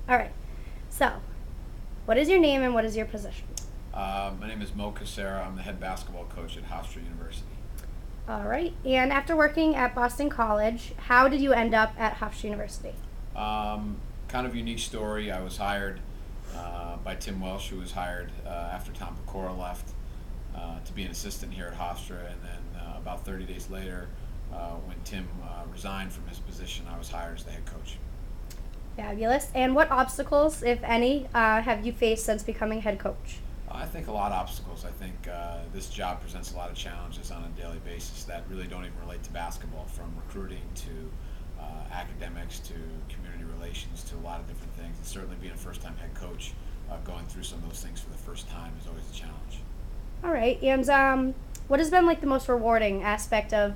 All right. So, what is your name and what is your position? My name is Mo Cassara. I'm the head basketball coach at Hofstra University. All right. And after working at Boston College, how did you end up at Hofstra University? Kind of unique story. I was hired by Tim Welsh, who was hired after Tom Pecora left to be an assistant here at Hofstra. And then about 30 days later, when Tim resigned from his position, I was hired as the head coach. Fabulous. And what obstacles, if any, have you faced since becoming head coach? I think a lot of obstacles. I think this job presents a lot of challenges on a daily basis that really don't even relate to basketball, from recruiting to academics to community relations to a lot of different things. And certainly being a first-time head coach, going through some of those things for the first time is always a challenge. All right. And what has been like the most rewarding aspect of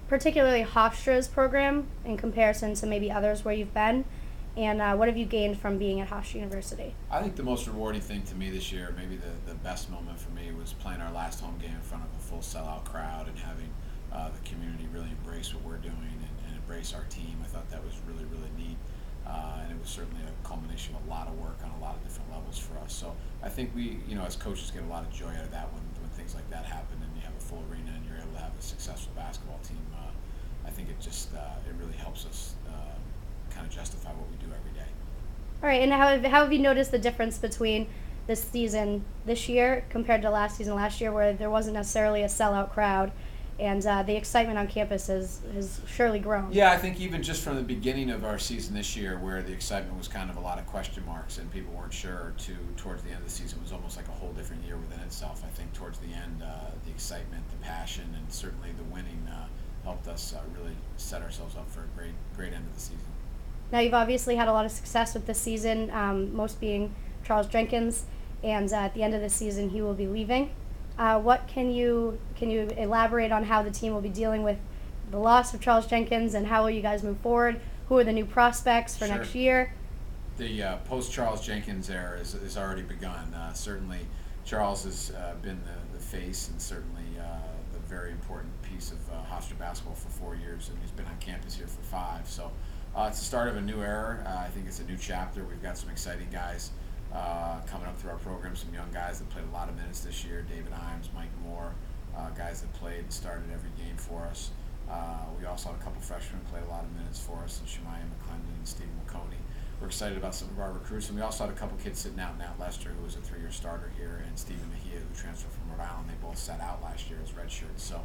particularly Hofstra's program in comparison to maybe others where you've been? And what have you gained from being at Hofstra University? I think the most rewarding thing to me this year, maybe the best moment for me, was playing our last home game in front of a full sellout crowd and having the community really embrace what we're doing and embrace our team. I thought that was really, really neat. And it was certainly a culmination of a lot of work on a lot of different levels for us. So I think we, as coaches, get a lot of joy out of that when things like that happen and you have a full arena and you're able to have a successful basketball team. I think it just it really helps us kind of justify what we do every day. All right, and how have you noticed the difference between this season this year compared to last season last year, where there wasn't necessarily a sellout crowd, and the excitement on campus has surely grown? Yeah, I think even just from the beginning of our season this year, where the excitement was kind of a lot of question marks and people weren't sure, to towards the end of the season was almost like a whole different year within itself. I think towards the end, the excitement, the passion, and certainly the winning helped us really set ourselves up for a great end of the season. Now, you've obviously had a lot of success with this season, most being Charles Jenkins, and at the end of the season he will be leaving. What can you elaborate on how the team will be dealing with the loss of Charles Jenkins, and how will you guys move forward? Who are the new prospects for Sure. next year? The post-Charles Jenkins era is already begun. Certainly, Charles has been the face and certainly the very important piece of Hofstra basketball for 4 years, and he's been on campus here for 5. So it's the start of a new era. I think it's a new chapter. We've got some exciting guys coming up through our program, some young guys that played a lot of minutes this year, David Imes, Mike Moore, guys that played and started every game for us. We also had a couple freshmen who played a lot of minutes for us, and Shemaya McClendon and Stephen McConey. We're excited about some of our recruits, and we also had a couple kids sitting out. Nat Lester, who was a 3-year starter here, and Stephen Mejia, who transferred from Rhode Island. They both sat out last year as redshirts. So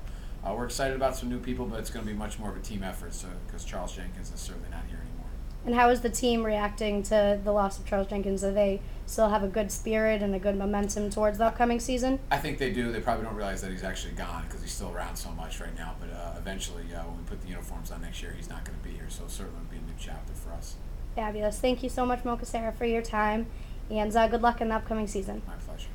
we're excited about some new people, but it's going to be much more of a team effort because Charles Jenkins is certainly not here anymore. And how is the team reacting to the loss of Charles Jenkins? Do they still have a good spirit and a good momentum towards the upcoming season? I think they do. They probably don't realize that he's actually gone because he's still around so much right now. But eventually, when we put the uniforms on next year, he's not going to be here. So certainly it'll be a new chapter for us. Fabulous. Thank you so much, Mo Cassara, for your time, and good luck in the upcoming season. My pleasure.